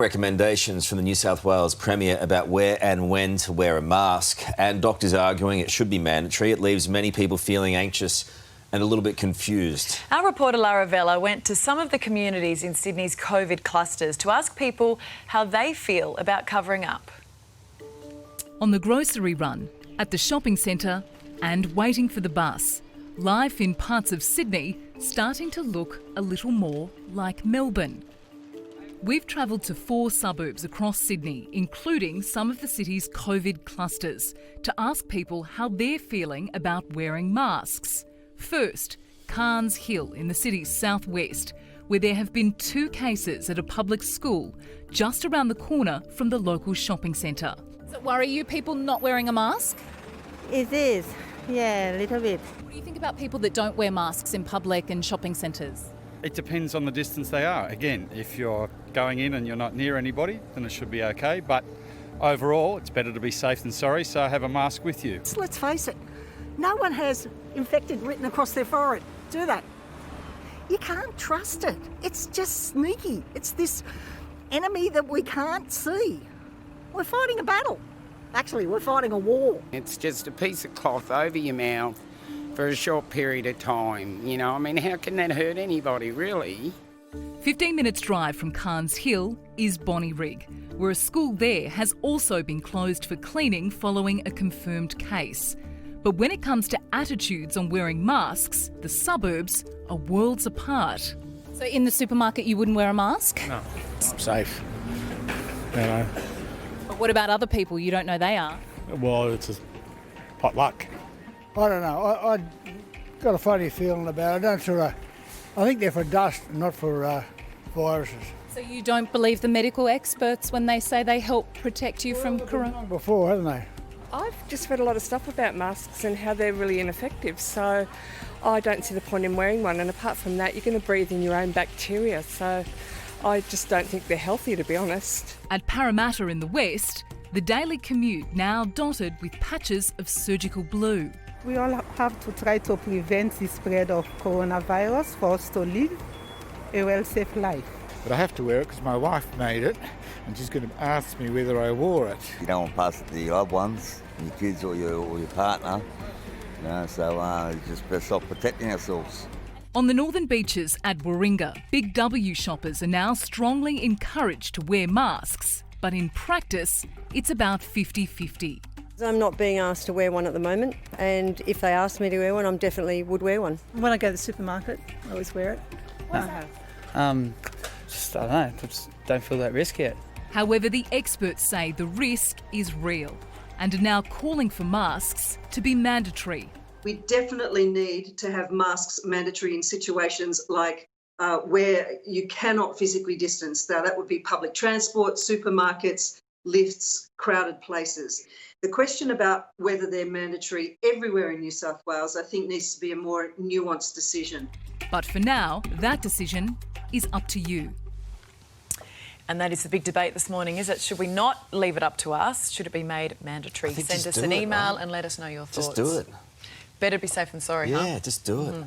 Recommendations from the New South Wales Premier about where and when to wear a mask, and doctors arguing it should be mandatory. It leaves many people feeling anxious and a little bit confused. Our reporter Lara Vella went to some of the communities in Sydney's COVID clusters to ask people how they feel about covering up. On the grocery run, at the shopping centre and waiting for the bus, life in parts of Sydney starting to look a little more like Melbourne. We've travelled to 4 suburbs across Sydney, including some of the city's COVID clusters, to ask people how they're feeling about wearing masks. First, Carnes Hill in the city's southwest, where there have been 2 cases at a public school just around the corner from the local shopping centre. Does it worry you, people not wearing a mask? It is, yeah, a little bit. What do you think about people that don't wear masks in public and shopping centres? It depends on the distance they are. Again, if you're going in and you're not near anybody, then it should be okay. But overall, it's better to be safe than sorry, so have a mask with you. Let's face it, no one has infected written across their forehead, do they? You can't trust it. It's just sneaky. It's this enemy that we can't see. We're fighting a battle. Actually, we're fighting a war. It's just a piece of cloth over your mouth for a short period of time, you know. I mean, how can that hurt anybody, really? 15 minutes drive from Carnes Hill is Bonnyrigg, where a school there has also been closed for cleaning following a confirmed case. But when it comes to attitudes on wearing masks, the suburbs are worlds apart. So in the supermarket you wouldn't wear a mask? No, I'm safe. You know. But what about other people you don't know they are? Well, it's a potluck. I don't know. I got a funny feeling about it. I think they're for dust, not for viruses. So you don't believe the medical experts when they say they help protect you from corona? Before, haven't they? I've just read a lot of stuff about masks and how they're really ineffective, so I don't see the point in wearing one. And apart from that, you're going to breathe in your own bacteria, so I just don't think they're healthy, to be honest. At Parramatta in the west, the daily commute now dotted with patches of surgical blue. We all have to try to prevent the spread of coronavirus for us to live a well, safe life. But I have to wear it because my wife made it and she's going to ask me whether I wore it. You don't want to pass it to your loved ones, your kids or your partner, you know, so you just best stop protecting ourselves. On the northern beaches at Warringah, Big W shoppers are now strongly encouraged to wear masks, but in practice, it's about 50-50. I'm not being asked to wear one at the moment, and if they asked me to wear one, I definitely would wear one. When I go to the supermarket, I always wear it. Just, I don't know, just don't feel that risk yet. However, the experts say the risk is real and are now calling for masks to be mandatory. We definitely need to have masks mandatory in situations like where you cannot physically distance. Now, that would be public transport, supermarkets, lifts, crowded places. The question about whether they're mandatory everywhere in New South Wales, I think, needs to be a more nuanced decision. But for now, that decision is up to you. And that is the big debate this morning, is it? Should we not leave it up to us? Should it be made mandatory? Send us an email and let us know your thoughts. Just do it. Better be safe than sorry, huh? Yeah, just do it.